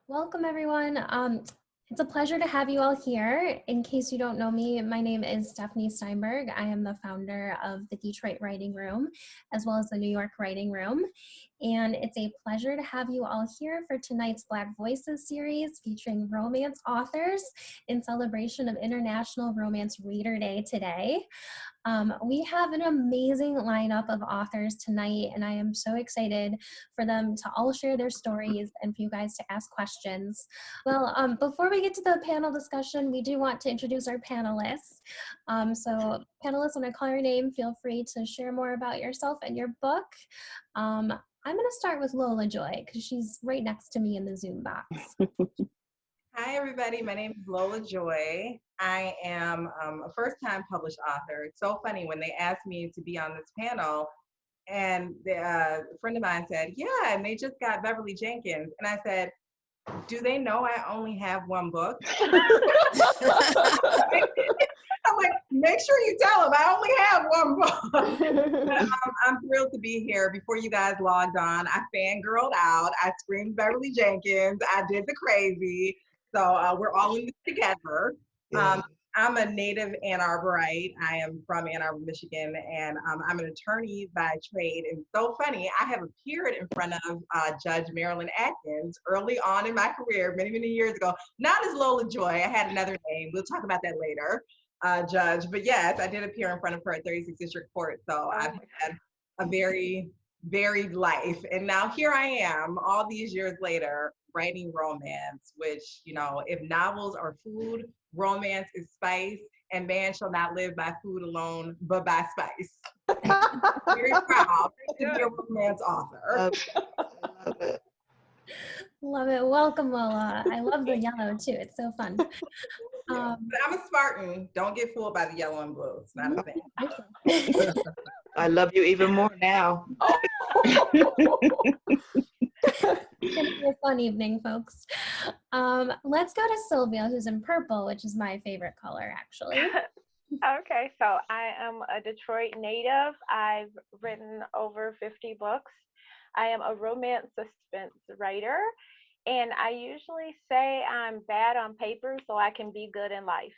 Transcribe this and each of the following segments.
Welcome, everyone. It's a pleasure to have you all here. In case you don't know me, my name is Stephanie Steinberg. I am the founder of the Detroit Writing Room, as well as the New York Writing Room. And it's a pleasure to have you all here for tonight's Black Voices series featuring romance authors in celebration of International Romance Reader Day today. We have an amazing lineup of authors tonight, and I am so excited for them to all share their stories and for you guys to ask questions. Well, before we get to the panel discussion, we do want to introduce our panelists. So panelists, when I call your name, feel free to share more about yourself and your book. I'm going to start with Lola Joy because she's right next to me in the Zoom box. Hi, everybody. My name is Lola Joy. I am a first-time published author. It's so funny when they asked me to be on this panel, and a friend of mine said, yeah, and they just got Beverly Jenkins. And I said, do they know I only have one book? I'm like, make sure you tell them I only have one book. But, I'm thrilled to be here. Before you guys logged on, I fangirled out. I screamed Beverly Jenkins. I did the crazy. So we're all in this together. I'm a native Ann Arborite. I am from Ann Arbor, Michigan, and I'm an attorney by trade. And so funny, I have appeared in front of Judge Marilyn Atkins early on in my career, many, many years ago. Not as Lola Joy. I had another name. We'll talk about that later, Judge. But yes, I did appear in front of her at 36th District Court. So I've had a very varied life. And now here I am, all these years later, writing romance, which, you know, if novels are food, romance is spice, and man shall not live by food alone, but by spice. Very proud to be a romance author. Love it. Love it. Welcome, Lola. I love the yellow too. It's so fun. But I'm a Spartan. Don't get fooled by the yellow and blue. It's not a thing. I love you even more now. It's gonna be a fun evening, folks. Let's go to Sylvia, who's in purple, which is my favorite color, actually. Okay, so I am a Detroit native. I've written over 50 books. I am a romance suspense writer, and I usually say I'm bad on paper so I can be good in life.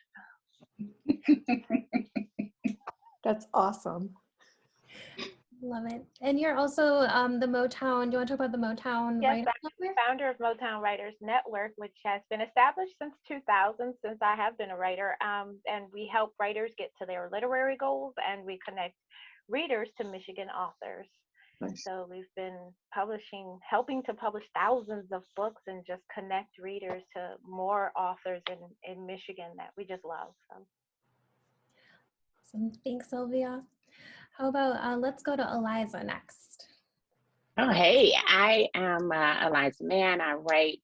That's awesome. Love it. And you're also the Motown. Do you want to talk about the Motown? Yes, I'm the founder of Motown Writers Network, which has been established since 2000, since I have been a writer. And we help writers get to their literary goals, and we connect readers to Michigan authors. Nice. So we've been helping to publish thousands of books and just connect readers to more authors in Michigan that we just love. So. Awesome. Thanks, Sylvia. How about let's go to Eliza next. Oh, hey, I am Eliza Mann. I write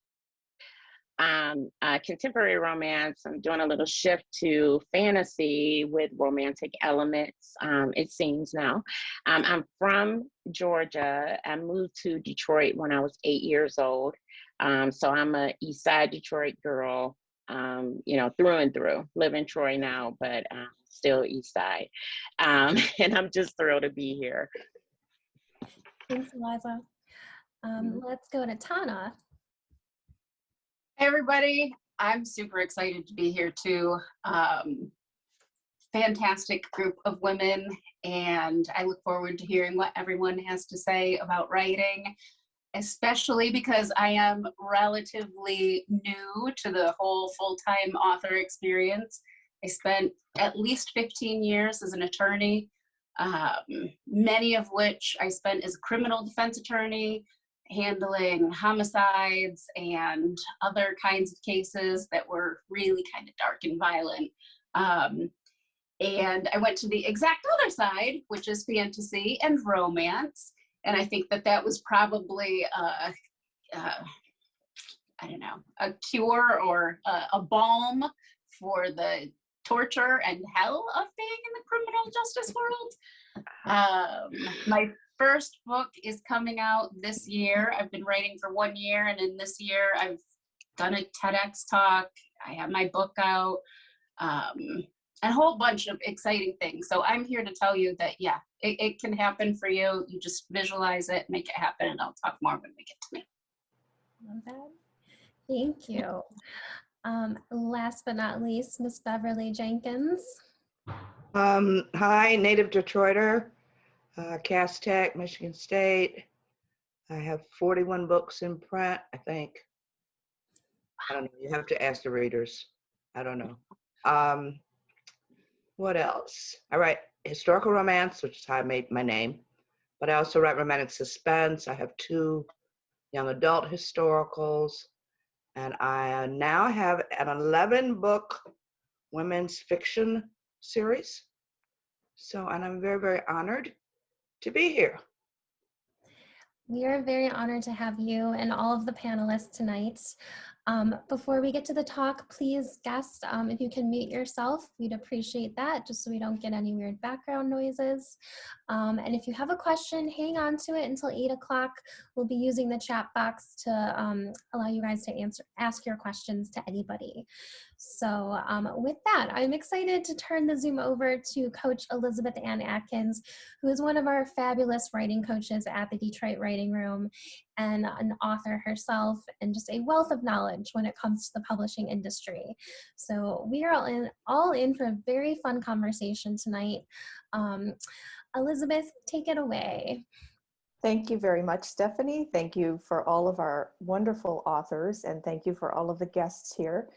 contemporary romance. I'm doing a little shift to fantasy with romantic elements, it seems now. I'm from Georgia. I moved to Detroit when I was 8 years old. So I'm a East Side Detroit girl, you know, through and through. Live in Troy now, but still East Side. And I'm just thrilled to be here. Thanks, Eliza. Let's go to Tana. Hey, everybody. I'm super excited to be here too. Fantastic group of women, and I look forward to hearing what everyone has to say about writing, especially because I am relatively new to the whole full-time author experience. I spent at least 15 years as an attorney, many of which I spent as a criminal defense attorney, handling homicides and other kinds of cases that were really kind of dark and violent. And I went to the exact other side, which is fantasy and romance. And I think that was probably, I don't know, a cure or a balm for the torture and hell of being in the criminal justice world. My first book is coming out this year. I've been writing for 1 year, and in this year I've done a TEDx talk. I have my book out, and a whole bunch of exciting things. So I'm here to tell you that, yeah, it can happen for you. You just visualize it, make it happen, and I'll talk more when we get to me. Love that. Thank you. Last but not least, Miss Beverly Jenkins. Hi, native Detroiter, Cass Tech, Michigan State. I have 41 books in print, I think. I don't know. You have to ask the readers. I don't know. What else? I write historical romance, which is how I made my name, but I also write romantic suspense. I have 2 young adult historicals, and I now have an 11-book women's fiction series. So, and I'm very, very honored to be here. We are very honored to have you and all of the panelists tonight. Before we get to the talk, please, guests, if you can mute yourself, we'd appreciate that, just so we don't get any weird background noises. And if you have a question, hang on to it until 8 o'clock. We'll be using the chat box to allow you guys to ask your questions to anybody. So with that, I'm excited to turn the Zoom over to Coach Elizabeth Ann Atkins, who is one of our fabulous writing coaches at the Detroit Writing Room and an author herself, and just a wealth of knowledge when it comes to the publishing industry. So we are all in for a very fun conversation tonight. Elizabeth, take it away. Thank you very much, Stephanie. Thank you for all of our wonderful authors, and thank you for all of the guests here.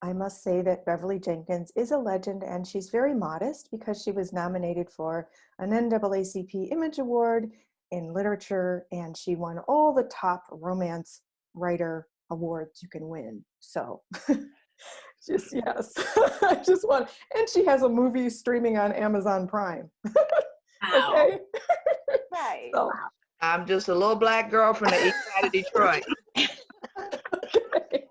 I must say that Beverly Jenkins is a legend, and she's very modest because she was nominated for an NAACP Image Award in literature, and she won all the top romance writer awards you can win. So just, yes, I just want, and she has a movie streaming on Amazon Prime. Okay. Right. So, I'm just a little black girl from the east side of Detroit. okay.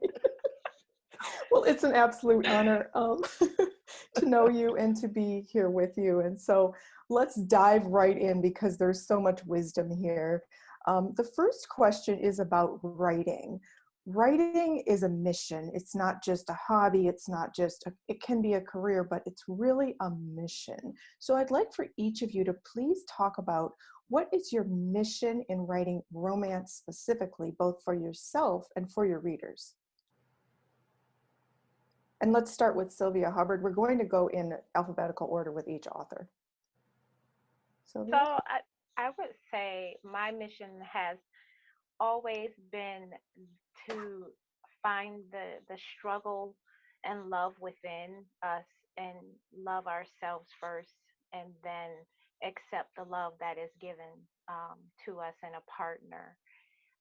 Well, it's an absolute honor to know you and to be here with you. And so let's dive right in because there's so much wisdom here. The first question is about writing. Writing is a mission. It's not just a hobby. It's not just, it can be a career, but it's really a mission. So I'd like for each of you to please talk about what is your mission in writing romance specifically, both for yourself and for your readers. And let's start with Sylvia Hubbard. We're going to go in alphabetical order with each author. Sylvia? So I would say my mission has always been to find the struggle and love within us and love ourselves first, and then accept the love that is given to us in a partner.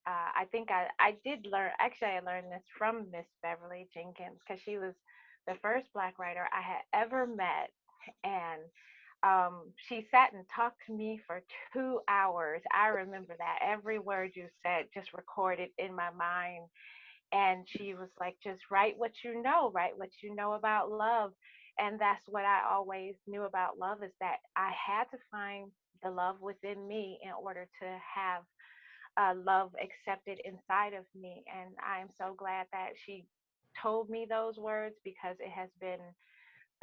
I think I did learn, actually I learned this from Miss Beverly Jenkins, because she was the first Black writer I had ever met. And she sat and talked to me for 2 hours. I remember that. Every word you said just recorded in my mind. And she was like, just write what you know about love. And that's what I always knew about love, is that I had to find the love within me in order to have love accepted inside of me. And I'm so glad that she told me those words, because it has been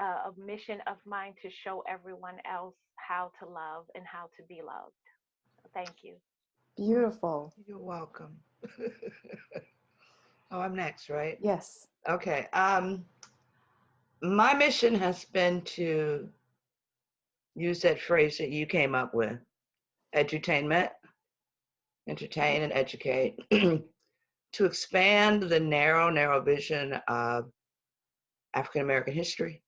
a mission of mine to show everyone else how to love and how to be loved. Thank you. Beautiful. You're welcome. Oh, I'm next, right? Yes. Okay. My mission has been to use that phrase that you came up with, edutainment, entertain and educate, to expand the narrow vision of African American history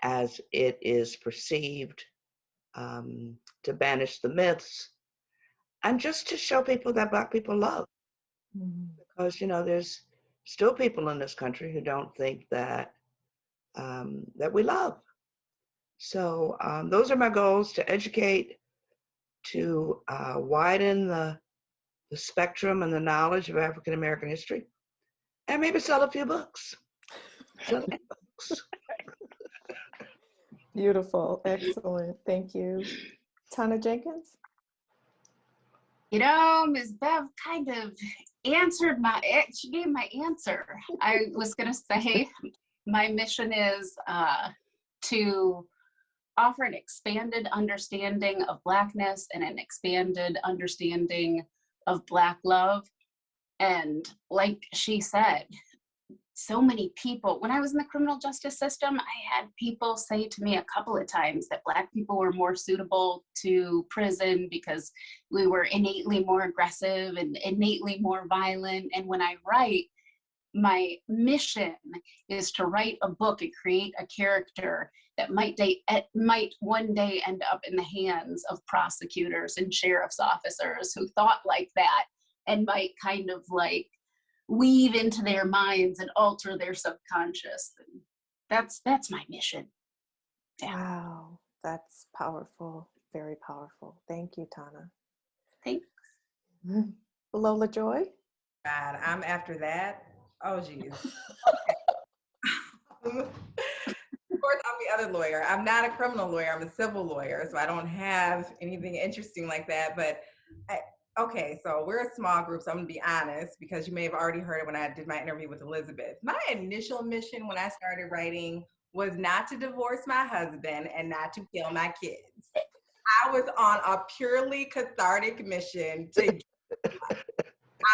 as it is perceived, to banish the myths, and just to show people that Black people love. Because, you know, there's still people in this country who don't think that that we love. So those are my goals: to educate, to widen the spectrum and the knowledge of African American history, and maybe sell a few books. Sell a few books. Beautiful. Excellent. Thank you. Tana Jenkins? You know, Ms. Bev kind of answered she gave my answer. I was going to say my mission is to offer an expanded understanding of Blackness and an expanded understanding of Black love. And like she said, so many people, when I was in the criminal justice system, I had people say to me a couple of times that Black people were more suitable to prison because we were innately more aggressive and innately more violent. And when I write, my mission is to write a book and create a character that might one day end up in the hands of prosecutors and sheriff's officers who thought like that, and might kind of like weave into their minds and alter their subconscious. And that's my mission. Yeah. Wow, that's powerful, very powerful. Thank you, Tana. Thanks. Lola Joy? God, I'm after that. Oh, geez. Okay. Of course, I'm the other lawyer. I'm not a criminal lawyer. I'm a civil lawyer, so I don't have anything interesting like that. But okay, so we're a small group, so I'm gonna be honest, because you may have already heard it when I did my interview with Elizabeth. My initial mission when I started writing was not to divorce my husband and not to kill my kids. I was on a purely cathartic mission to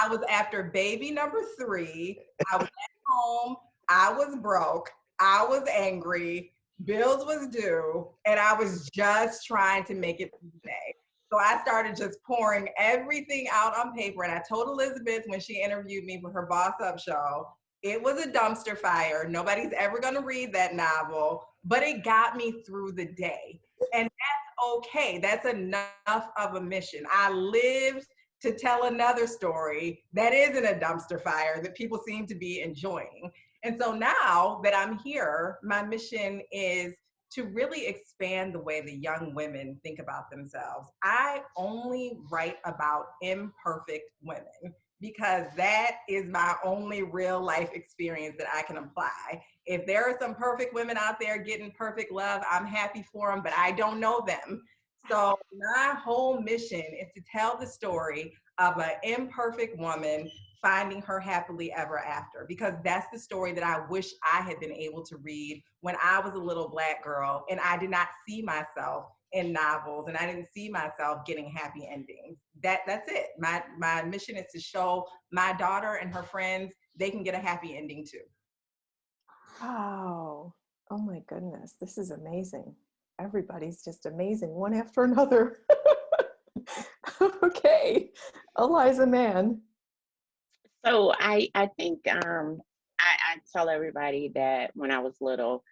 I was after baby number 3. I was at home. I was broke. I was angry. Bills was due. And I was just trying to make it through the day. So I started just pouring everything out on paper. And I told Elizabeth when she interviewed me for her Boss Up show, it was a dumpster fire. Nobody's ever going to read that novel, but it got me through the day. And that's okay. That's enough of a mission. I lived to tell another story that isn't a dumpster fire that people seem to be enjoying. And so now that I'm here, my mission is to really expand the way the young women think about themselves. I only write about imperfect women because that is my only real life experience that I can apply. If there are some perfect women out there getting perfect love, I'm happy for them, but I don't know them. So my whole mission is to tell the story of an imperfect woman finding her happily ever after, because that's the story that I wish I had been able to read when I was a little Black girl and I did not see myself in novels and I didn't see myself getting happy endings. That's it. My mission is to show my daughter and her friends they can get a happy ending too. Wow. Oh my goodness. This is amazing. Everybody's just amazing, one after another. Okay. Eliza Mann. So I think I tell everybody that when I was little,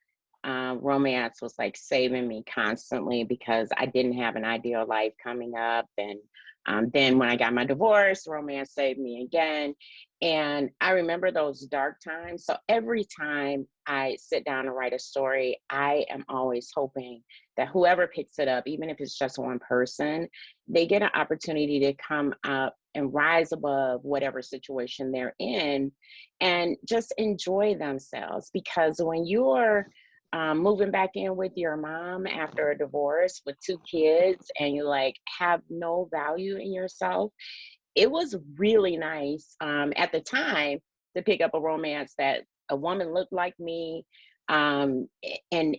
romance was like saving me constantly because I didn't have an ideal life coming up. And then when I got my divorce, romance saved me again. And I remember those dark times. So every time I sit down and write a story, I am always hoping that whoever picks it up, even if it's just one person, they get an opportunity to come up and rise above whatever situation they're in and just enjoy themselves. Because when you're moving back in with your mom after a divorce with 2 kids and you like have no value in yourself, it was really nice at the time to pick up a romance that a woman looked like me, and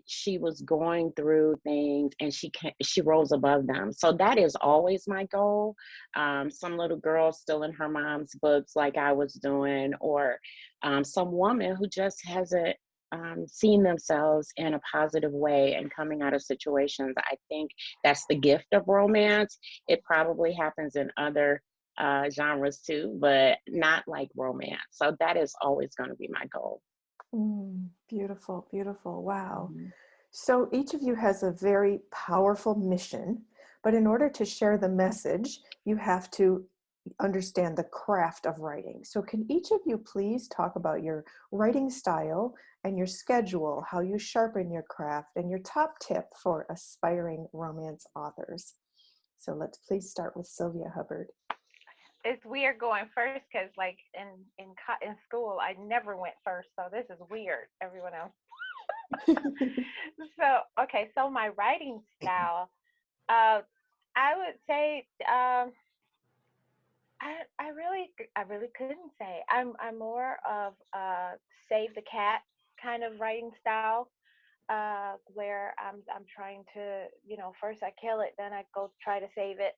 she was going through things and she rose above them. So that is always my goal. Some little girl still in her mom's books like I was doing, or some woman who just hasn't seeing themselves in a positive way and coming out of situations. I think that's the gift of romance. It probably happens in other genres too, but not like romance. So that is always going to be my goal. Beautiful, beautiful. Wow. So each of you has a very powerful mission, but in order to share the message, you have to understand the craft of writing. So can each of you please talk about your writing style and your schedule, how you sharpen your craft, and your top tip for aspiring romance authors? So let's please start with Sylvia Hubbard. It's weird going first because, like, in school, I never went first, so this is weird. Everyone else. So my writing style, I would say, I really couldn't say. I'm more of save the cat kind of writing style, where I'm trying to, first I kill it, then I go try to save it.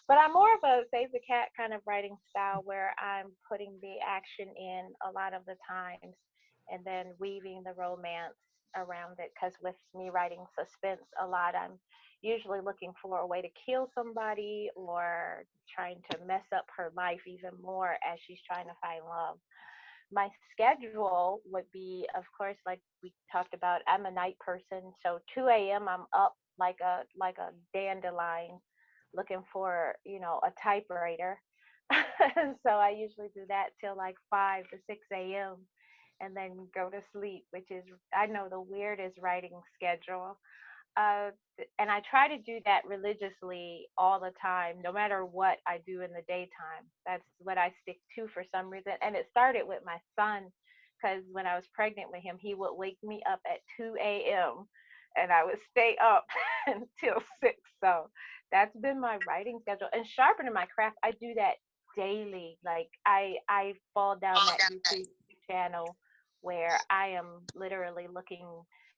but But I'm more of a save the cat kind of writing style where I'm putting the action in a lot of the times and then weaving the romance around it. Because with me writing suspense a lot, I'm usually looking for a way to kill somebody or trying to mess up her life even more as she's trying to find love. My schedule would be, of course, like we talked about, I'm a night person. So 2 a.m. I'm up like a dandelion looking for, a typewriter. So I usually do that till like 5 to 6 a.m. and then go to sleep, which is, I know, the weirdest writing schedule. Uh, and I try to do that religiously all the time, no matter what I do in the daytime. That's what I stick to for some reason. And it started with my son, because when I was pregnant with him, he would wake me up at 2 a.m. and I would stay up until 6. So that's been my writing schedule. And sharpening my craft, I do that daily. Like I fall down that YouTube channel where I am literally looking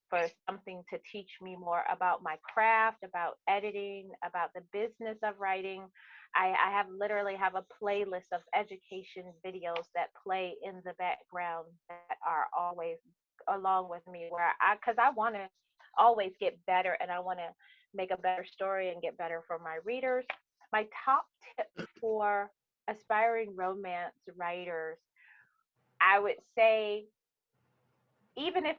for something to teach me more about my craft, about editing, about the business of writing. I have literally have a playlist of education videos that play in the background that are always along with me, where because I want to always get better and I want to make a better story and get better for my readers. My top tip for aspiring romance writers, I would say, even if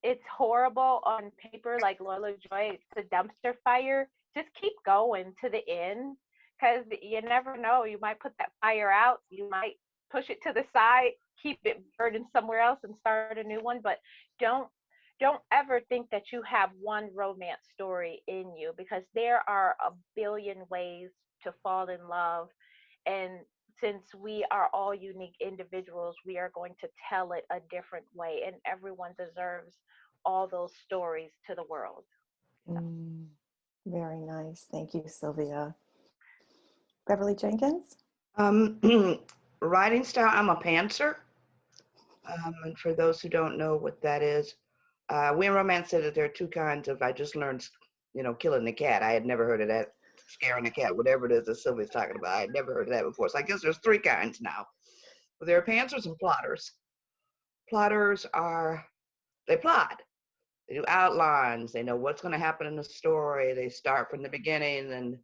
it's horrible on paper, like Lola Joy, it's a dumpster fire, just keep going to the end, because you never know. You might put that fire out, you might push it to the side, keep it burning somewhere else and start a new one. But don't don't ever think that you have one romance story in you, because there are a billion ways to fall in love. And since we are all unique individuals, we are going to tell it a different way, and everyone deserves all those stories to the world. Mm, very nice. Thank you, Sylvia. Beverly Jenkins? Writing style, I'm a pantser. And for those who don't know what that is, we in romance said that there are two kinds of, I just learned, killing the cat. I had never heard of that, scaring the cat, whatever it is that Sylvia's talking about. I had never heard of that before. So I guess there's three kinds now. But there are pantsers and plotters. Plotters they plot. They do outlines. They know what's going to happen in the story. They start from the beginning. And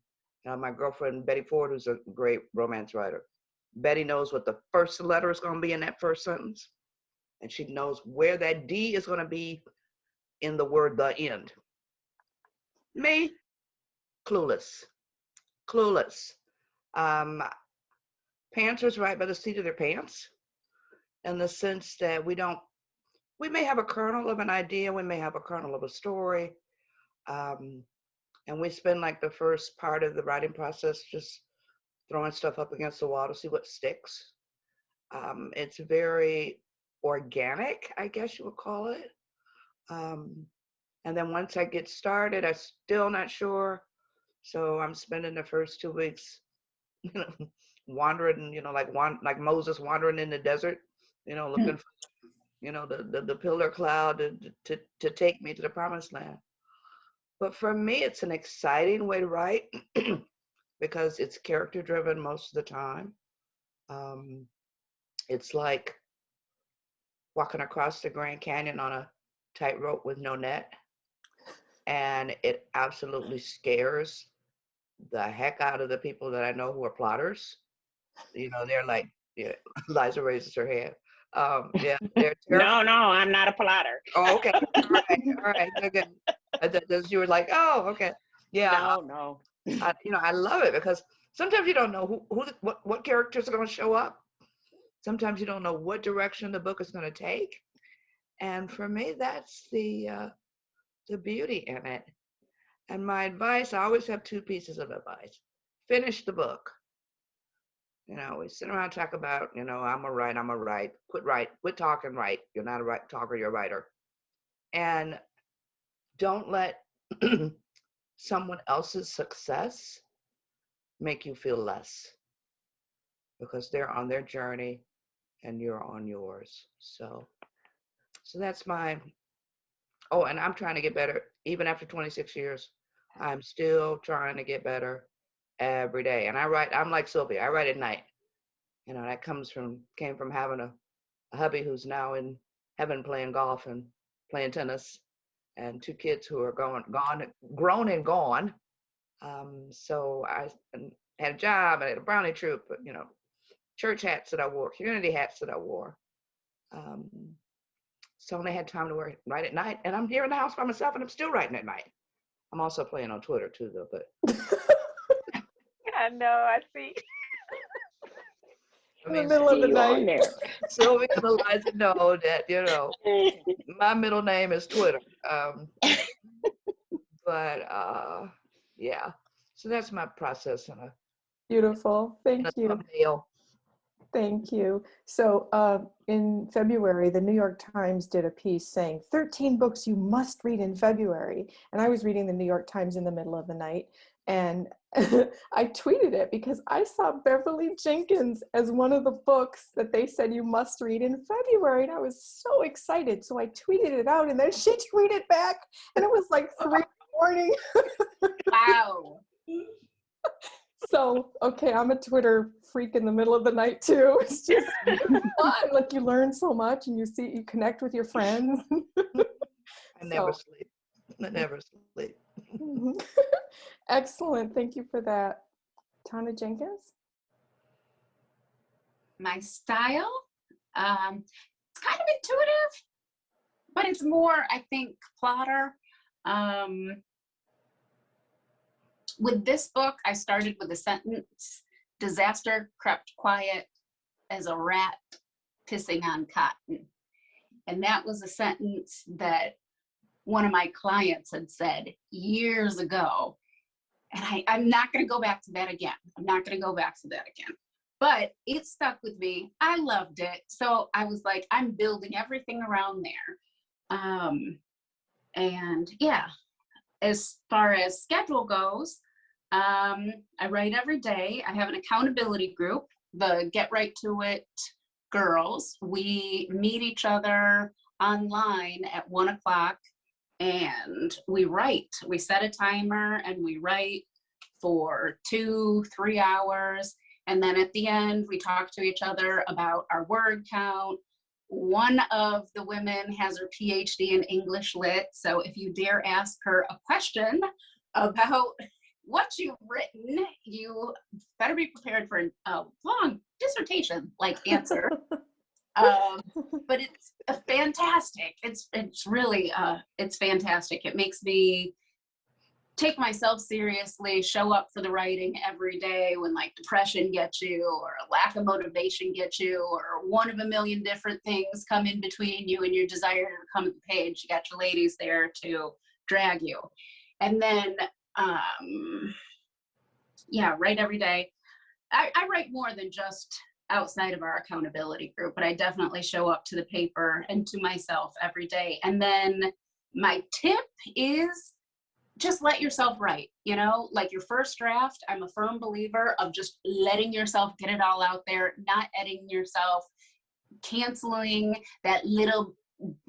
my girlfriend, Betty Ford, who's a great romance writer, Betty knows what the first letter is going to be in that first sentence. And she knows where that D is going to be in the word the end. Me, clueless. Pantsers write by the seat of their pants, in the sense that we may have a kernel of an idea, we may have a kernel of a story, and we spend like the first part of the writing process just throwing stuff up against the wall to see what sticks. It's very organic, I guess you would call it. And then once I get started, I'm still not sure. So I'm spending the first 2 weeks, wandering, like Moses wandering in the desert, looking for, the pillar cloud to take me to the promised land. But for me, it's an exciting way to write because it's character driven most of the time. It's like walking across the Grand Canyon on a tightrope with no net. And it absolutely scares the heck out of the people that I know who are plotters. They're like, yeah, Eliza raises her hand. Yeah, they're terrified. No, I'm not a plotter. Oh, okay. All right, good. You were like, oh, okay. Yeah. No. I love it because sometimes you don't know what characters are going to show up. Sometimes you don't know what direction the book is going to take. And for me, that's the beauty in it. And my advice, I always have two pieces of advice. Finish the book. We sit around and talk about, I'm a write. Quit talking, write. You're not a talker, you're a writer. And don't let someone else's success make you feel less, because they're on their journey and you're on yours. So that's and I'm trying to get better. Even after 26 years, I'm still trying to get better. every day. And I'm like Sylvia, I write at night. You know, that came from having a hubby who's now in heaven playing golf and playing tennis, and 2 kids who are grown and gone. So I had a job, I had a brownie troop, you know, church hats that I wore, community hats that I wore. So when I had time to write at night, and I'm here in the house by myself, and I'm still writing at night. I'm also playing on Twitter too, though. But I know, I see. In the middle of the night. Sylvia and Eliza know that, you know, my middle name is Twitter. Yeah. So that's my process. Beautiful. Thank you. Thumbnail. Thank you. So in February, the New York Times did a piece saying 13 books you must read in February. And I was reading the New York Times in the middle of the night. And I tweeted it because I saw Beverly Jenkins as one of the books that they said you must read in February. And I was so excited. So I tweeted it out, and then she tweeted back, and it was like 3 in the morning. Wow. So, okay, I'm a Twitter freak in the middle of the night too. It's just fun. Like, you learn so much, and you connect with your friends. I never sleep. I never sleep. Excellent. Thank you for that. Tana Jenkins? My style, it's kind of intuitive, but it's more, I think, plotter. With this book, I started with a sentence: disaster crept quiet as a rat pissing on cotton. And that was a sentence that one of my clients had said years ago. And I'm not going to go back to that again. But it stuck with me. I loved it. So I was like, I'm building everything around there. And yeah, as far as schedule goes, I write every day. I have an accountability group, the Get Right to It girls. We meet each other online at 1 o'clock, and we write. We set a timer and we write for 2-3 hours. And then at the end, we talk to each other about our word count. One of the women has her PhD in English Lit. So if you dare ask her a question about what you've written, you better be prepared for a long dissertation-like answer. But it's fantastic. It's really, it's fantastic. It makes me take myself seriously, show up for the writing every day when like depression gets you, or a lack of motivation gets you, or one of a million different things come in between you and your desire to come to the page. You got your ladies there to drag you. And then, yeah, write every day. I write more than just outside of our accountability group, but I definitely show up to the paper and to myself every day. And then my tip is just let yourself write, you know, like your first draft. I'm a firm believer of just letting yourself get it all out there, not editing yourself, canceling that little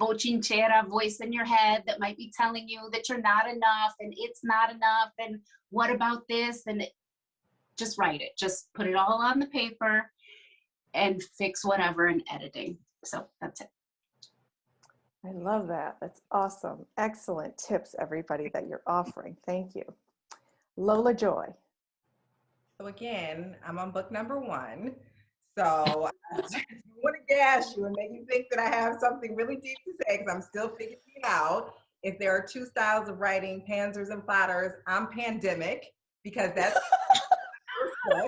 bochinchera voice in your head that might be telling you that you're not enough and it's not enough and what about this, and just write it. Just put it all on the paper and fix whatever in editing. So that's it. I love that. That's awesome. Excellent tips, everybody, that you're offering. Thank you. Lola Joy. So again, I'm on book number 1. So I want to gas you and make you think that I have something really deep to say, because I'm still figuring it out. If there are 2 styles of writing, panzers and plotters, I'm pandemic, because that's the first book.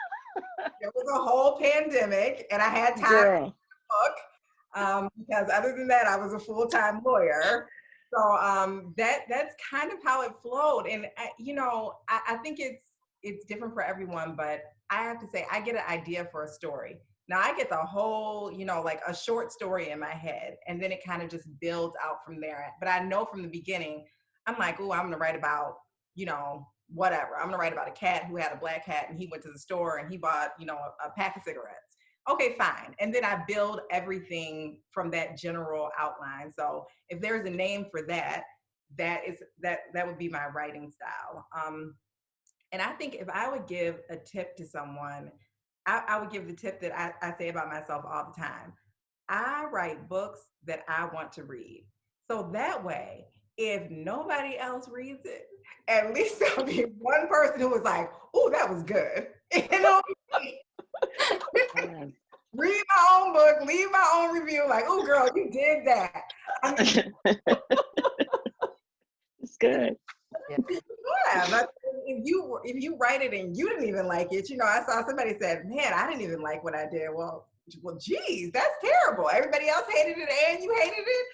There was a whole pandemic and I had time to read the book. Because other than that, I was a full-time lawyer. So that's kind of how it flowed. And I think it's different for everyone, but I have to say, I get an idea for a story. Now I get the whole, like a short story in my head, and then it kind of just builds out from there. But I know from the beginning, I'm like, oh, I'm gonna write about, whatever. I'm gonna write about a cat who had a black cat and he went to the store and he bought, a pack of cigarettes. Okay, fine. And then I build everything from that general outline. So if there's a name for that, that would be my writing style. And I think if I would give a tip to someone, I would give the tip that I say about myself all the time. I write books that I want to read. So that way, if nobody else reads it, at least there'll be one person who was like, oh, that was good. You know, read my own book, leave my own review, like, oh, girl, you did that. I mean, it's good. yeah, but if you write it and you didn't even like it, I saw somebody said, man, I didn't even like what I did. Well, geez, that's terrible. Everybody else hated it and you hated it.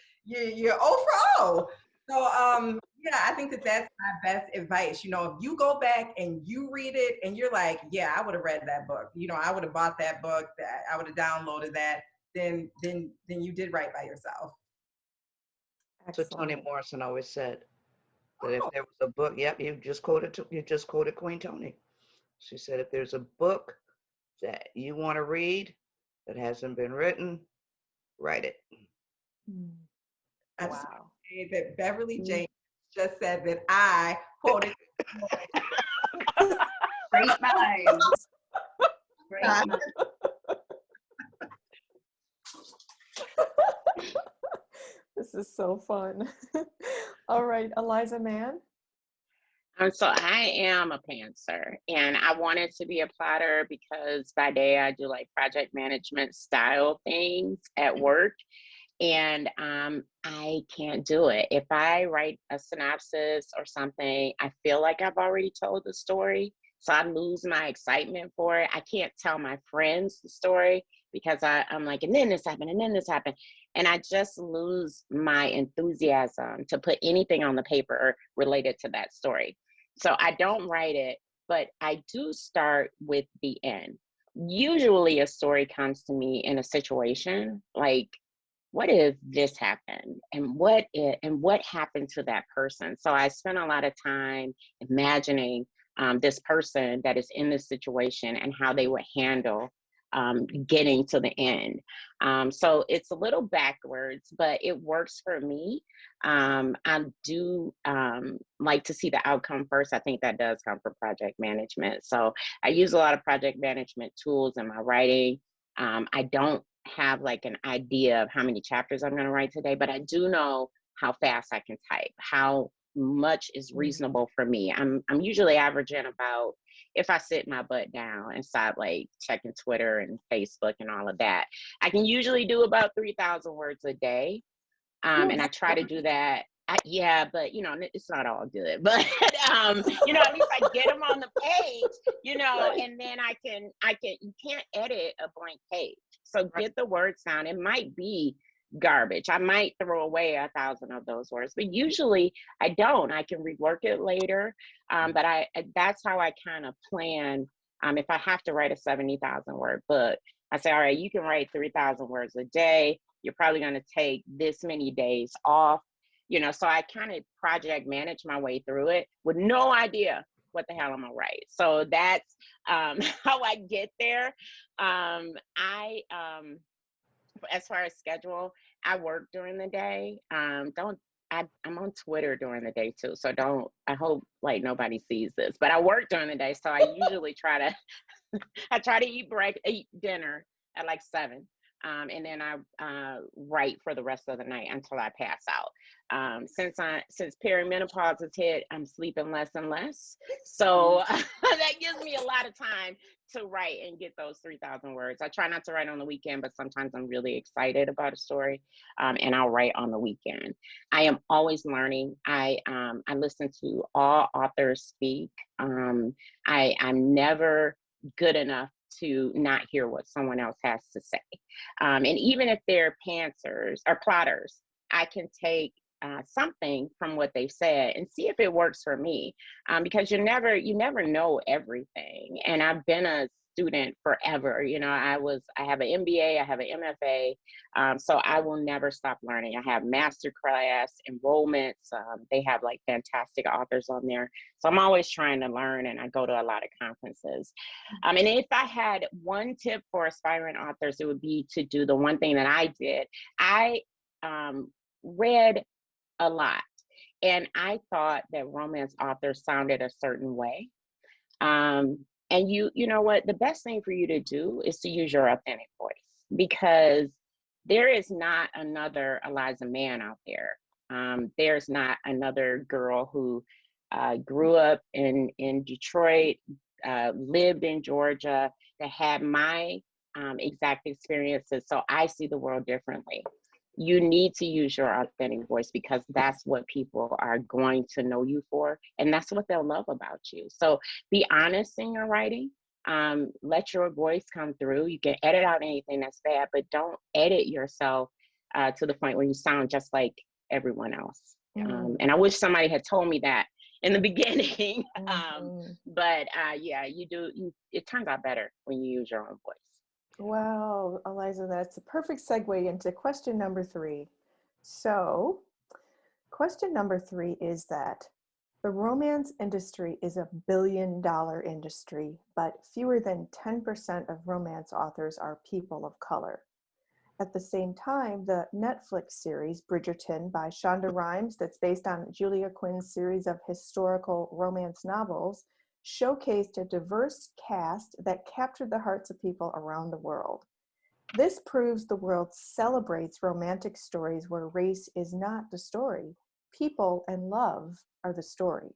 You're 0 for 0. So yeah, I think that's my best advice. If you go back and you read it and you're like, yeah, I would have read that book. I would have bought that book. That I would have downloaded that. Then you did right by yourself. That's what Toni Morrison always said. That if Oh. there was a book, yep, you just quoted Queen Toni. She said, if there's a book that you want to read that hasn't been written, write it. I just Wow. say that Beverly Jenkins just said that I quoted. Great minds. Great minds. This is so fun. All right, Eliza Mann. So I am a pantser, and I wanted to be a plotter because by day I do like project management style things at work, and I can't do it. If I write a synopsis or something, I feel like I've already told the story, so I lose my excitement for it. I can't tell my friends the story because I'm like, and then this happened, and then this happened. And I just lose my enthusiasm to put anything on the paper related to that story. So I don't write it, but I do start with the end. Usually a story comes to me in a situation like, what if this happened? And what happened to that person? So I spend a lot of time imagining this person that is in this situation and how they would handle getting to the end. So it's a little backwards, but it works for me. I do like to see the outcome first. I think that does come from project management. So I use a lot of project management tools in my writing. I don't have like an idea of how many chapters I'm going to write today, but I do know how fast I can type, how much is reasonable for me. I'm usually averaging about, if I sit my butt down and start like checking Twitter and Facebook and all of that, I can usually do about 3,000 words a day. And I try to do that. Yeah, but it's not all good. But at least I get them on the page, and then I can. You can't edit a blank page, so get the words down. It might be garbage. I might throw away 1,000 of those words, but usually I don't. I can rework it later. But that's how I kind of plan. If I have to write a 70,000 word book, I say, all right, you can write 3,000 words a day. You're probably going to take this many days off, so I kind of project manage my way through it with no idea what the hell I'm gonna write. So that's how I get there. As far as schedule, I work during the day. I'm on Twitter during the day too, so I hope like nobody sees this, but I work during the day, so I usually try to eat dinner at like 7. And then I write for the rest of the night until I pass out. Since perimenopause has hit, I'm sleeping less and less. So that gives me a lot of time to write and get those 3,000 words. I try not to write on the weekend, but sometimes I'm really excited about a story, and I'll write on the weekend. I am always learning. I listen to all authors speak. I'm never good enough to not hear what someone else has to say. And even if they're pantsers or plotters, I can take something from what they said and see if it works for me, because you never know everything. And I've been a student forever. I have an MBA, I have an MFA, so I will never stop learning. I have master class enrollments. They have like fantastic authors on there, so I'm always trying to learn, and I go to a lot of conferences. And if I had one tip for aspiring authors, it would be to do the one thing that I did. I read a lot, and I thought that romance authors sounded a certain way. And you know what? The best thing for you to do is to use your authentic voice, because there is not another Eliza Mann out there. There's not another girl who grew up in Detroit, lived in Georgia, that had my exact experiences. So I see the world differently. You need to use your authentic voice, because that's what people are going to know you for, and that's what they'll love about you. So be honest in your writing. Let your voice come through. You can edit out anything that's bad, but don't edit yourself to the point where you sound just like everyone else. And I wish somebody had told me that in the beginning. But yeah, it turns out better when you use your own voice. Wow, Eliza, that's a perfect segue into question number 3. So, question number 3 is that the romance industry is a billion-dollar industry, but fewer than 10% of romance authors are people of color. At the same time, the Netflix series Bridgerton by Shonda Rhimes, that's based on Julia Quinn's series of historical romance novels, showcased a diverse cast that captured the hearts of people around the world. This proves the world celebrates romantic stories where race is not the story. People and love are the story.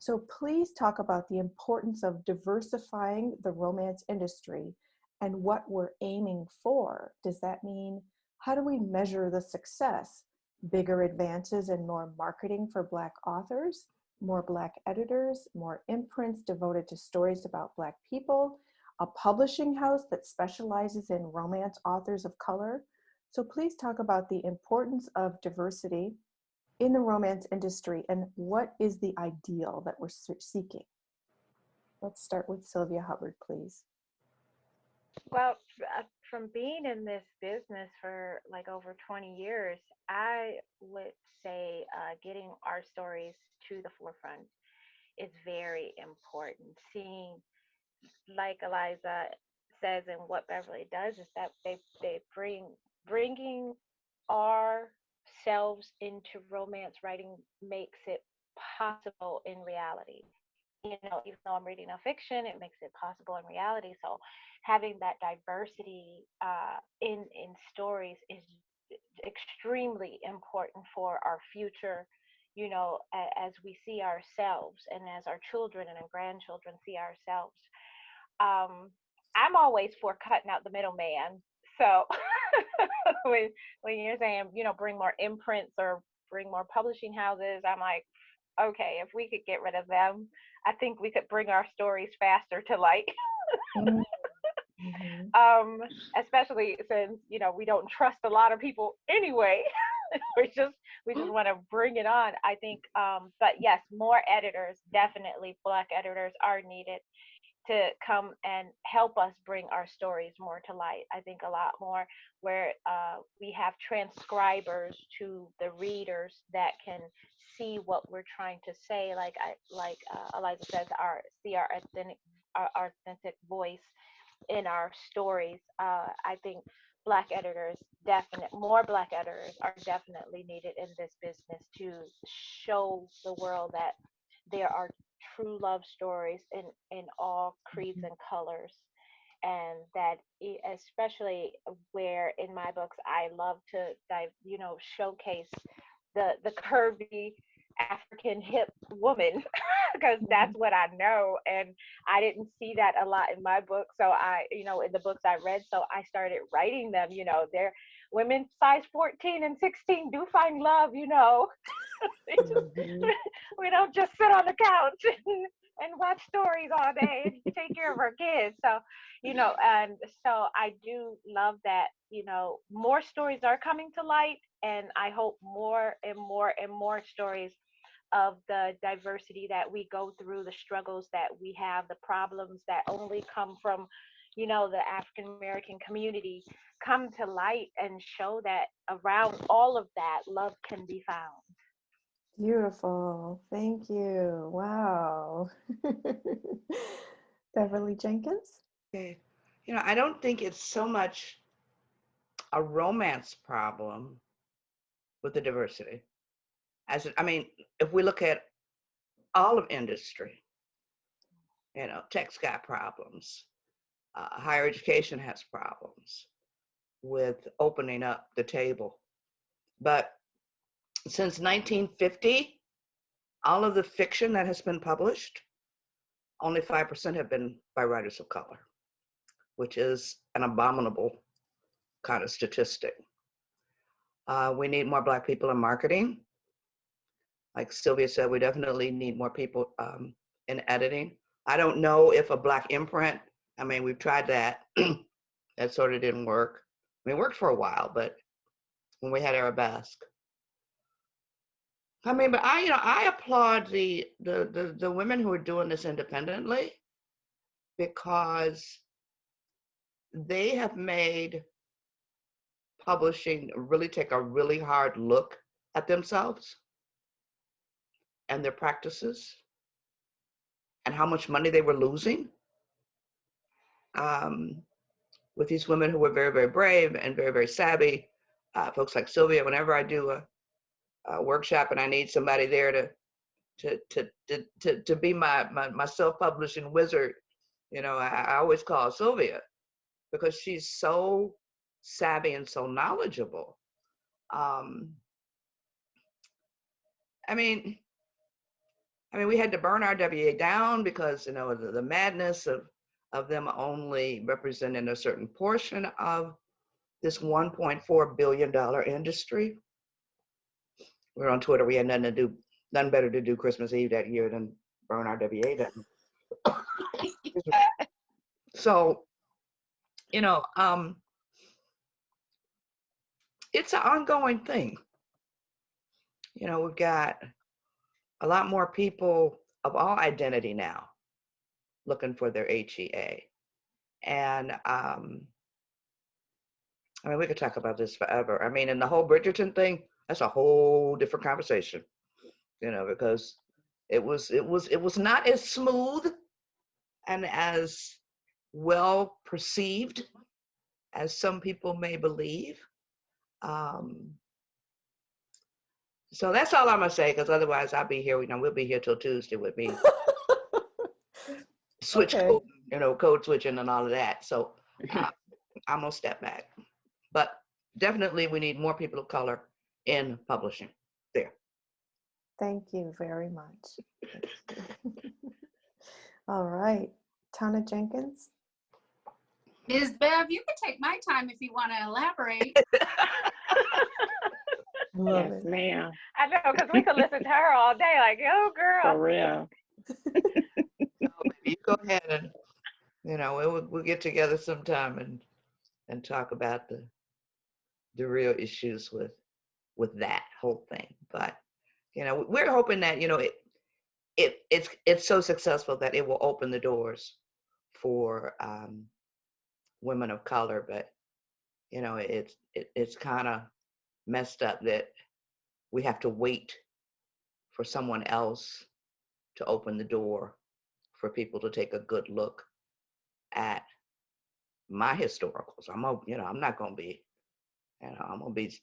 So please talk about the importance of diversifying the romance industry and what we're aiming for. Does that mean, how do we measure the success? Bigger advances and more marketing for Black authors? More Black editors, more imprints devoted to stories about Black people, a publishing house that specializes in romance authors of color. So please talk about the importance of diversity in the romance industry and what is the ideal that we're seeking. Let's start with Sylvia Hubbard, please. Well, from being in this business for like over 20 years, I would say getting our stories to the forefront is very important. Seeing, like Eliza says, and what Beverly does is that they bringing ourselves into romance writing makes it possible in reality. You know, even though I'm reading a fiction, it makes it possible in reality. So having that diversity in stories is extremely important for our future, you know, as we see ourselves and as our children and our grandchildren see ourselves. I'm always for cutting out the middleman. So when you're saying, you know, bring more imprints or bring more publishing houses, I'm like, okay, if we could get rid of them, I think we could bring our stories faster to light. Especially since, you know, we don't trust a lot of people anyway. we just want to bring it on, I think. But yes, more editors, definitely Black editors are needed to come and help us bring our stories more to light. I think a lot more where we have transcribers to the readers that can see what we're trying to say. Like Eliza says, our authentic voice in our stories. I think Black editors, more Black editors are definitely needed in this business to show the world that there are true love stories in all creeds and colors, and that especially where in my books I love to showcase the curvy African hip woman because that's what I know, and I didn't see that a lot in my book. So in the books I read, so I started writing them. You know, they're women size 14 and 16 do find love. You know, we don't just sit on the couch and watch stories all day and take care of our kids. So, and so I do love that, more stories are coming to light, and I hope more and more and more stories of the diversity that we go through, the struggles that we have, the problems that only come from, the African American community come to light and show that around all of that, love can be found. Beautiful. Thank you. Wow. Beverly Jenkins? Okay. I don't think it's so much a romance problem with the diversity. If we look at all of industry, Tech's got problems. Higher education has problems with opening up the table. But since 1950, all of the fiction that has been published, only 5% have been by writers of color, which is an abominable kind of statistic. We need more Black people in marketing. Like Sylvia said, we definitely need more people in editing. I don't know if a Black imprint, we've tried that. That sort of didn't work. It worked for a while, but when we had Arabesque. But I applaud the women who are doing this independently, because they have made publishing really take a really hard look at themselves and their practices and how much money they were losing. With these women who were very, very brave and very, very savvy, folks like Sylvia, whenever I do a workshop and I need somebody there to be my self-publishing wizard, I always call Sylvia, because she's so savvy and so knowledgeable. We had to burn our WA down because the madness of them only representing a certain portion of this $1.4 billion industry. We were on Twitter. We had nothing better to do Christmas Eve that year than burn our WA down. So, it's an ongoing thing. We've got a lot more people of all identity now looking for their HEA. And we could talk about this forever. And the whole Bridgerton thing, that's a whole different conversation, because it was not as smooth and as well perceived as some people may believe. So that's all I'm gonna say, because otherwise I'll be here. We'll be here till Tuesday with me. Switch code, code switching and all of that. So I'm gonna step back. But definitely we need more people of color in publishing. There. Thank you very much. All right, Tana Jenkins. Ms. Bev, you can take my time if you want to elaborate. Yes, ma'am. I know, because we could listen to her all day, like, oh, girl. For real. You go ahead and, we'll get together sometime and talk about the real issues with that whole thing. But, we're hoping that, it's so successful that it will open the doors for women of color. But, it's kind of messed up that we have to wait for someone else to open the door for people to take a good look at my historicals. I'm not gonna be, I'm gonna be.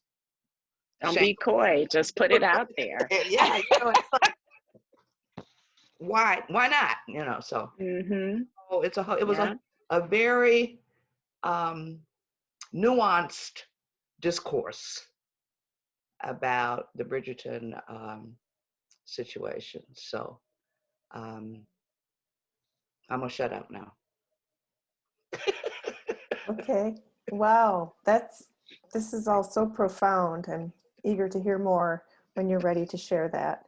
Don't be coy. Just put it out there. Yeah, it's like, why not? So it was a very nuanced discourse about the Bridgerton situation. So I'm gonna shut up now. Okay. Wow. This is all so profound. I'm eager to hear more when you're ready to share that.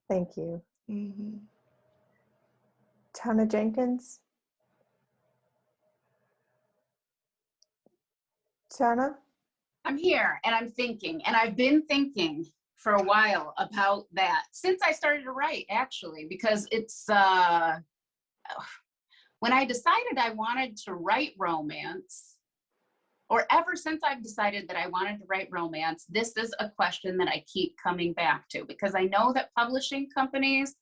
Thank you. Mm-hmm. Tana Jenkins. Tana? I'm here and I'm thinking, and I've been thinking for a while about that since I started to write, actually, because it's when I decided I wanted to write romance, or ever since I've decided that I wanted to write romance, this is a question that I keep coming back to, because I know that publishing companies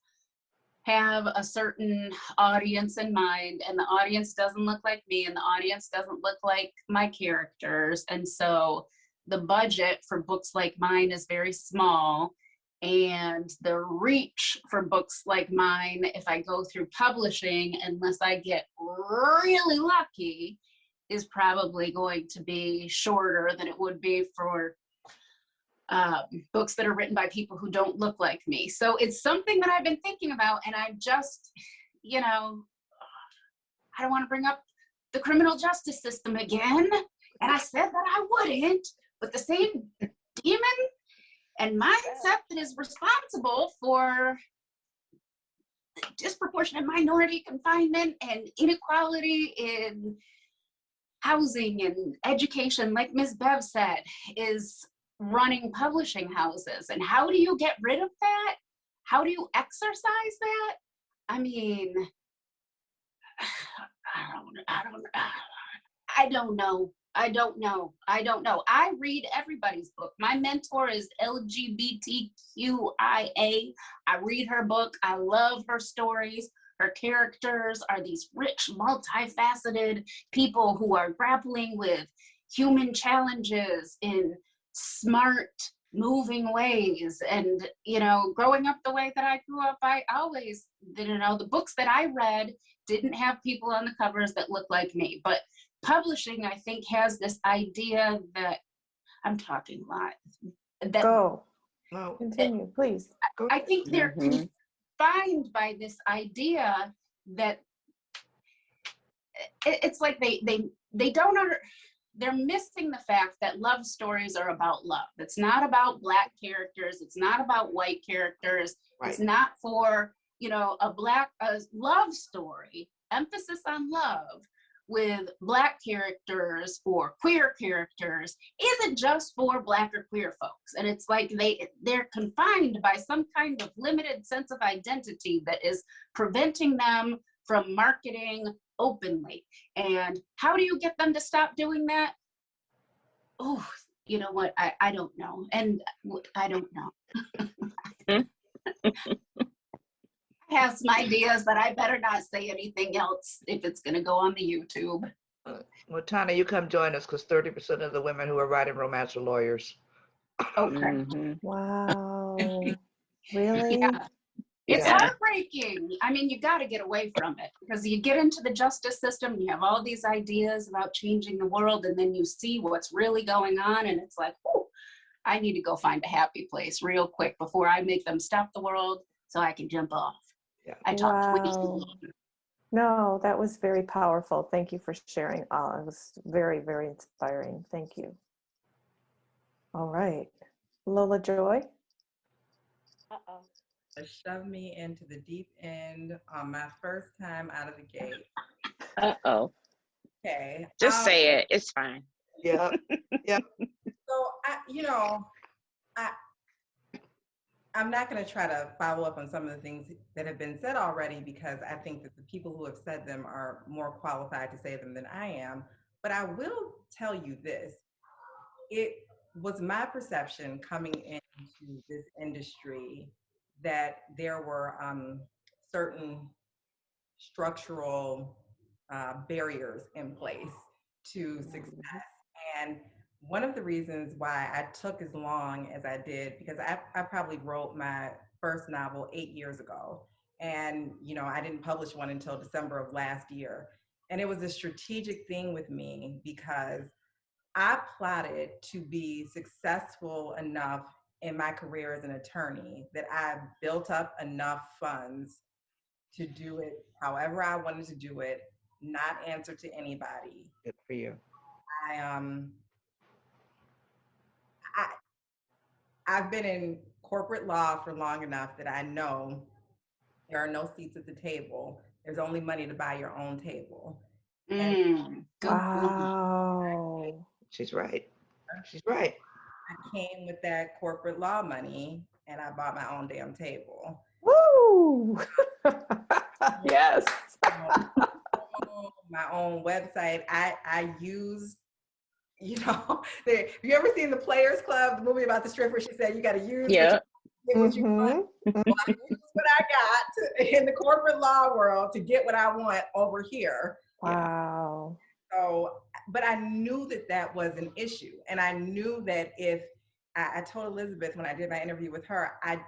have a certain audience in mind, and the audience doesn't look like me, and the audience doesn't look like my characters. And so the budget for books like mine is very small. And the reach for books like mine, if I go through publishing, unless I get really lucky, is probably going to be shorter than it would be for books that are written by people who don't look like me. So it's something that I've been thinking about, and I just, you know, I don't want to bring up the criminal justice system again. And I said that I wouldn't, but the same demon and mindset that is responsible for disproportionate minority confinement and inequality in housing and education, like Ms. Bev said, is running publishing houses. And how do you get rid of that? How do you exercise that? I mean, I don't know. I read everybody's book. My mentor is LGBTQIA. I read her book. I love her stories. Her characters are these rich, multifaceted people who are grappling with human challenges in smart, moving ways. And, you know, growing up the way that I grew up, I always, you know, the books that I read didn't have people on the covers that looked like me. But publishing, I think, has this idea that, I'm talking a lot. That, Go. Continue, please. I think they're confined by this idea that it's like they don't they're missing the fact that love stories are about love. It's not about Black characters. It's not about white characters. Right. It's not for, you know, a love story, emphasis on love with Black characters or queer characters isn't just for Black or queer folks. And it's like they're confined by some kind of limited sense of identity that is preventing them from marketing openly. And how do you get them to stop doing that? Oh, you know what? I don't know. And I don't know. I have some ideas, but I better not say anything else if it's going to go on the YouTube. Well, Tana, you come join us because 30% of the women who are writing romance are lawyers. Okay. Wow. Really? Yeah. It's heartbreaking. I mean, you got to get away from it because you get into the justice system, you have all these ideas about changing the world, and then you see what's really going on, and it's like, oh, I need to go find a happy place real quick before I make them stop the world so I can jump off. Yeah. I talked way too long. No, that was very powerful. Thank you for sharing. It was very, very inspiring. Thank you. All right. Lola Joy. Uh-oh. Shove me into the deep end on my first time out of the gate. Uh-oh. Okay. Just say it. It's fine. Yeah. Yeah. So, I'm not going to try to follow up on some of the things that have been said already because I think that the people who have said them are more qualified to say them than I am. But I will tell you this. It was my perception coming into this industry that there were certain structural barriers in place to success. And one of the reasons why I took as long as I did, because I probably wrote my first novel 8 years ago. And, you know, I didn't publish one until December of last year. And it was a strategic thing with me because I plotted to be successful enough in my career as an attorney that I built up enough funds to do it however I wanted to do it, not answer to anybody. Good for you. I've been in corporate law for long enough that I know there are no seats at the table. There's only money to buy your own table. Wow. She's right. She's right. I came with that corporate law money and I bought my own damn table. Woo! Yes. My own website. I used, you know, have you ever seen The Players Club, the movie about the stripper? She said, you got to use what you want. Well, I used what I got in the corporate law world to get what I want over here. Wow. So, but I knew that was an issue. And I knew that if I told Elizabeth when I did my interview with her, I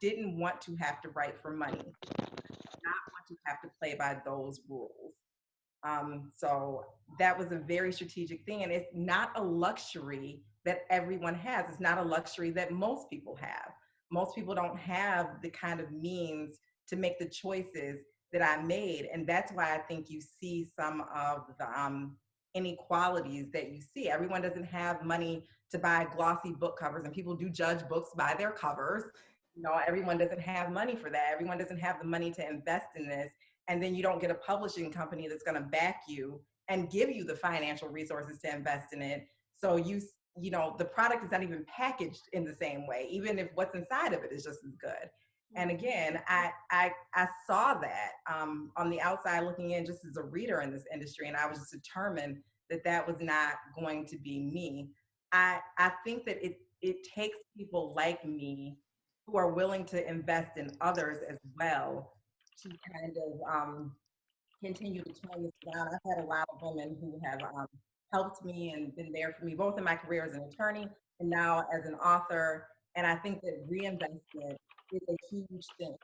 didn't want to have to write for money. I did not want to have to play by those rules. So that was a very strategic thing. And it's not a luxury that everyone has. It's not a luxury that most people have. Most people don't have the kind of means to make the choices that I made. And that's why I think you see some of the inequalities that you see. Everyone doesn't have money to buy glossy book covers, and people do judge books by their covers. You know, everyone doesn't have money for that. Everyone doesn't have the money to invest in this. And then you don't get a publishing company that's going to back you and give you the financial resources to invest in it. So you know, the product is not even packaged in the same way, even if what's inside of it is just as good. And again, I saw that on the outside looking in, just as a reader in this industry, and I was just determined that that was not going to be me. I think that it takes people like me who are willing to invest in others as well to kind of continue to turn this around. I've had a lot of women who have helped me and been there for me, both in my career as an attorney and now as an author. And I think that reinvestment is a huge thing.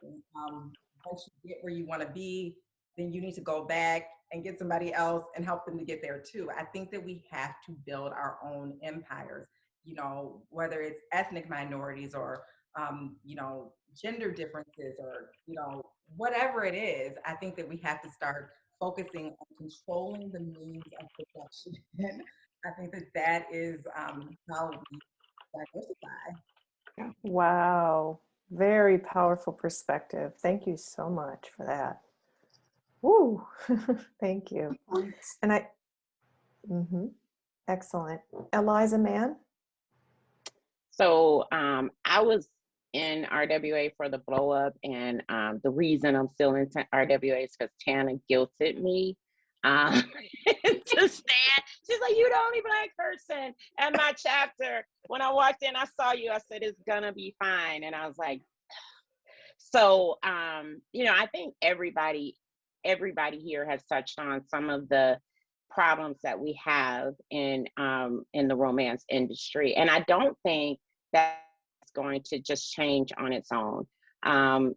Once you get where you want to be, then you need to go back and get somebody else and help them to get there too. I think that we have to build our own empires, you know, whether it's ethnic minorities or you know, gender differences or, you know, whatever it is. I think that we have to start focusing on controlling the means of production. I think that that is how we diversify. Wow, very powerful perspective. Thank you so much for that. Woo, thank you. And excellent. Eliza Mann? So I was in RWA for the blow up, and the reason I'm still in RWA is because Tana guilted me to stand. She's like, "You the only Black person at my chapter." When I walked in, I saw you. I said, "It's gonna be fine," and I was like, so you know, I think everybody here has touched on some of the problems that we have in the romance industry, and I don't think that's going to just change on its own.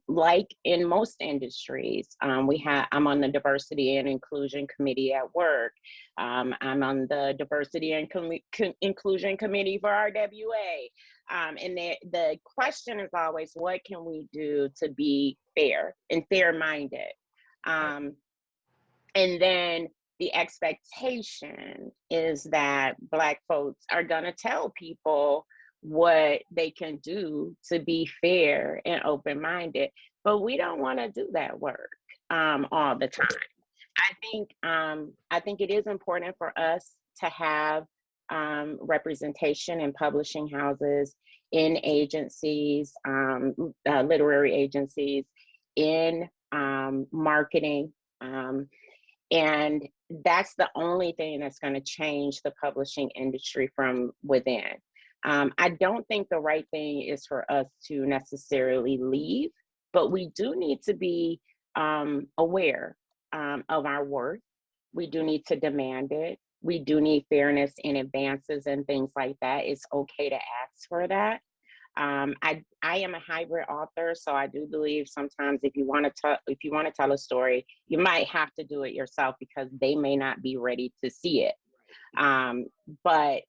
Like in most industries, I'm on the diversity and inclusion committee at work. I'm on the diversity and inclusion committee for RWA. And the question is always, what can we do to be fair and fair-minded? And then the expectation is that Black folks are gonna tell people what they can do to be fair and open-minded, but we don't want to do that work all the time. I think it is important for us to have representation in publishing houses, in agencies, literary agencies, in marketing, and that's the only thing that's going to change the publishing industry from within. I don't think the right thing is for us to necessarily leave, but we do need to be aware of our worth. We do need to demand it. We do need fairness in advances and things like that. It's okay to ask for that. I am a hybrid author, so I do believe sometimes if you want to tell a story, you might have to do it yourself because they may not be ready to see it. But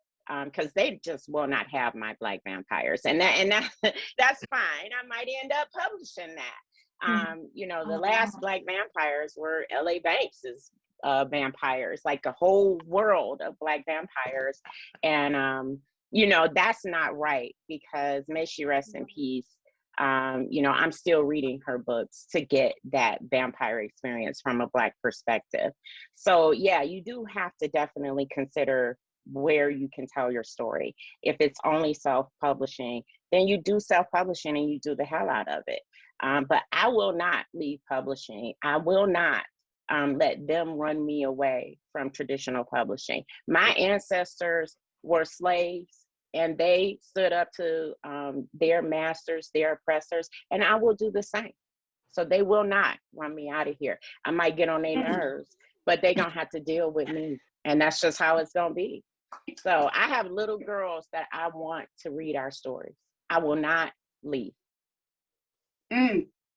because they just will not have my Black vampires, and that's fine. I might end up publishing that. You know, the last Black vampires were L.A. Banks's vampires, like a whole world of Black vampires, and you know, that's not right because may she rest in peace. You know, I'm still reading her books to get that vampire experience from a Black perspective. So yeah, you do have to definitely consider where you can tell your story. If it's only self-publishing, then you do self-publishing and you do the hell out of it. But I will not leave publishing. I will not let them run me away from traditional publishing. My ancestors were slaves and they stood up to their masters, their oppressors, and I will do the same. So they will not run me out of here. I might get on their nerves, but they're gonna have to deal with me. And that's just how it's gonna be. So I have little girls that I want to read our stories. I will not leave.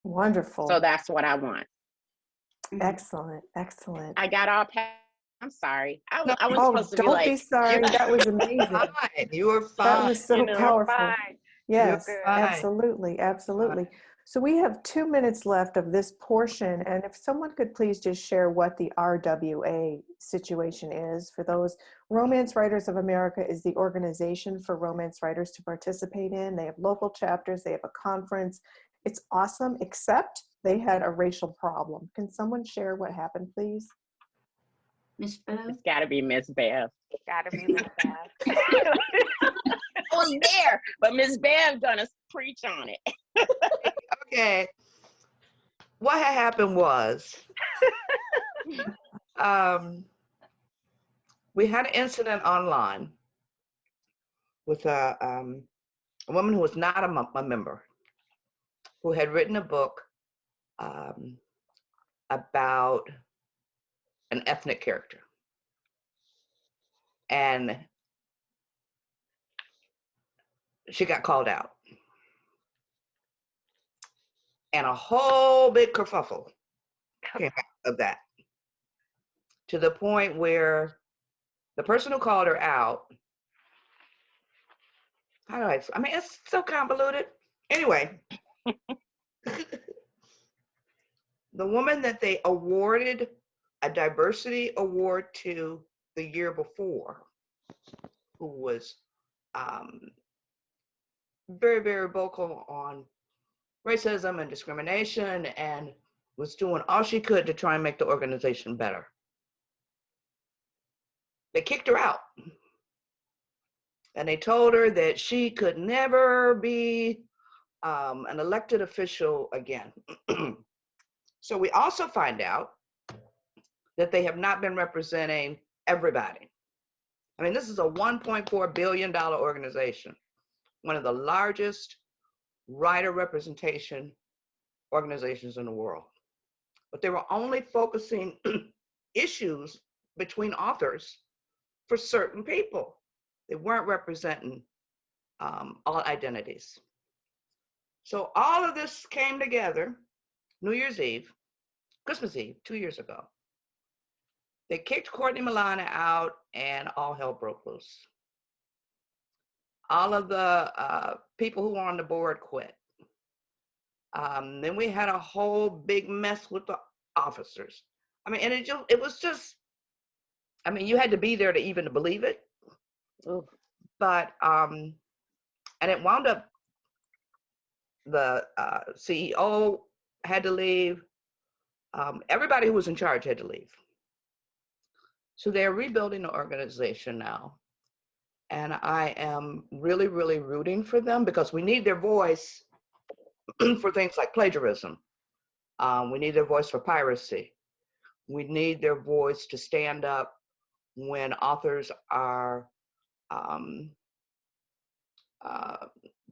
Wonderful. So that's what I want. Excellent. Excellent. I got all I'm sorry. I was Oh, supposed to be don't like, be sorry. That was amazing. Fine. You were fine. That was so powerful. Fine. Yes, You're good. absolutely, absolutely. So we have 2 minutes left of this portion, and if someone could please just share what the RWA situation is for those. Romance Writers of America is the organization for romance writers to participate in. They have local chapters, they have a conference. It's awesome, except they had a racial problem. Can someone share what happened, please? Miss Bev? it's got to be Miss Bev. Gotta be Miss Bev. I was there, but Miss Bev gonna preach on it. Okay. What had happened was, we had an incident online with a woman who was not a member, who had written a book about an ethnic character. And she got called out. And a whole big kerfuffle came out of that, to the point where the person who called her out, I mean, it's so convoluted. Anyway, the woman that they awarded a diversity award to the year before, who was very, very vocal on racism and discrimination and was doing all she could to try and make the organization better. They kicked her out. And they told her that she could never be an elected official again. So we also find out that they have not been representing everybody. I mean, this is a $1.4 billion organization, one of the largest writer representation organizations in the world. But they were only focusing issues between authors for certain people. They weren't representing all identities. So all of this came together New Year's Eve, Christmas Eve, 2 years ago. They kicked Courtney Milana out and all hell broke loose. All of the people who were on the board quit. Then we had a whole big mess with the officers. I mean, and it was just, I mean, you had to be there to even believe it. Ooh. But, and it wound up, the CEO had to leave. Everybody who was in charge had to leave. So they're rebuilding the organization now. And I am really, really rooting for them because we need their voice for things like plagiarism. We need their voice for piracy. We need their voice to stand up when authors are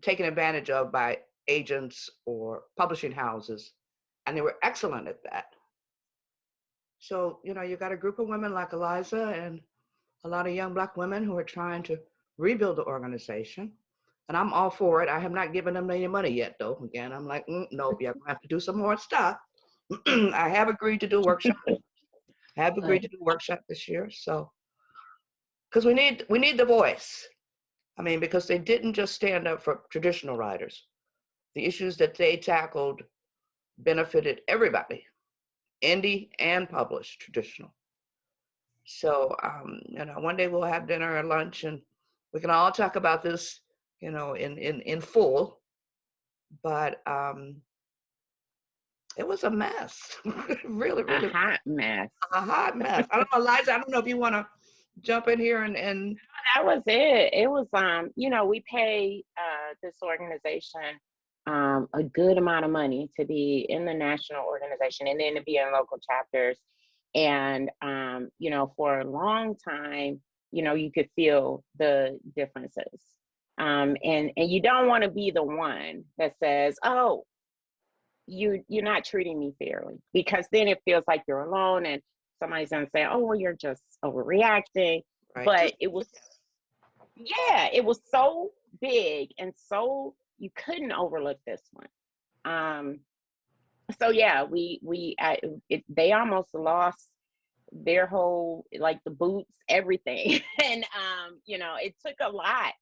taken advantage of by agents or publishing houses. And they were excellent at that. So, you know, you got a group of women like Eliza and a lot of young Black women who are trying to rebuild the organization. And I'm all for it. I have not given them any money yet, though. Again, I'm like, nope, you're going to have to do some more stuff. I have agreed to do workshops. I have agreed to do workshop this year. So, because we need the voice. I mean, because they didn't just stand up for traditional writers. The issues that they tackled benefited everybody, indie and published traditional. So, you know, one day we'll have dinner or lunch and we can all talk about this, you know, in full. But it was a mess. Really, really. A hot mess. A hot mess. I don't know, Eliza, I don't know if you want to jump in here and That was it. It was, you know, we pay this organization a good amount of money to be in the national organization and then to be in local chapters. And, you know, for a long time, you know, you could feel the differences. And you don't want to be the one that says, oh, you're not treating me fairly, because then it feels like you're alone and somebody's going to say, oh, well, you're just overreacting. right. But it was Yeah, it was so big and so you couldn't overlook this one. So yeah, they almost lost their whole, like the boots, everything. And you know, it took a lot.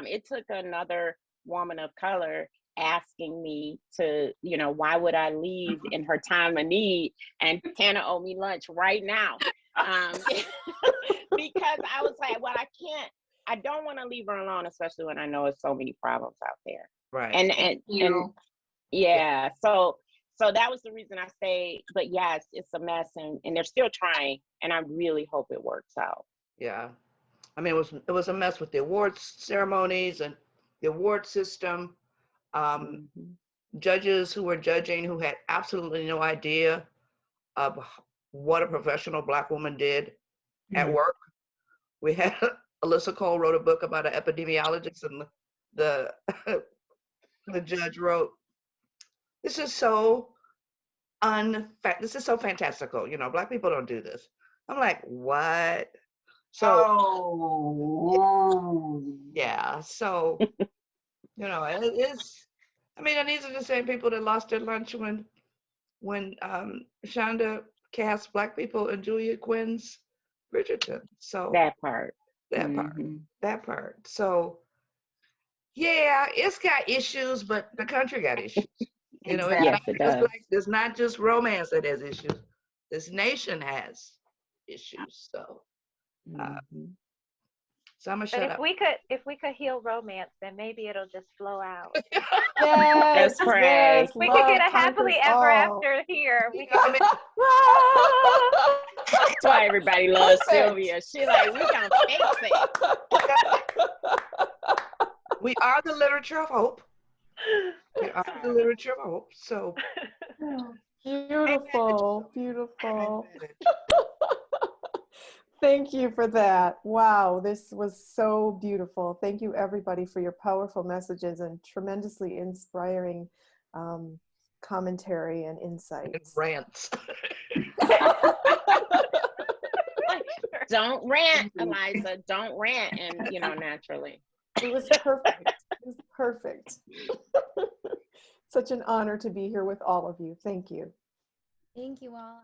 It took another woman of color asking me to, you know, why would I leave in her time of need, and Tana owe me lunch right now. Because I was like, well, I don't want to leave her alone, especially when I know there's so many problems out there. Right. And yeah, so that was the reason I stayed. But yes, it's a mess, and they're still trying, and I really hope it works out. Yeah. I mean, it was a mess with the awards ceremonies and the award system. Judges who were judging who had absolutely no idea of what a professional Black woman did at work. We had Alyssa Cole wrote a book about an epidemiologist, and the the judge wrote, "This is so this is so fantastical. You know, Black people don't do this." I'm like, what? So yeah, so you know, it is. I mean, and these are the same people that lost their lunch when Shonda cast Black people in Julia Quinn's Bridgerton. So that part. That part. So yeah, it's got issues, but the country got issues. You know, Yes, it does. it's not just romance that has issues. This nation has issues. So, so I'm gonna shut But up. if we could heal romance, then maybe it'll just flow out. Yes, Let's pray. yes, We could get a love happily conquers ever all. after here. We I could. mean, That's why everybody loves Perfect. Sylvia. She like, we gonna fix it. we are the literature of hope. We are the literature of hope. So Beautiful, beautiful. Thank you for that. Wow, this was so beautiful. Thank you, everybody, for your powerful messages and tremendously inspiring commentary and insights. Rants. Don't rant, Eliza. Don't rant, and you know, naturally. It was perfect. It was perfect. Such an honor to be here with all of you. Thank you. Thank you all.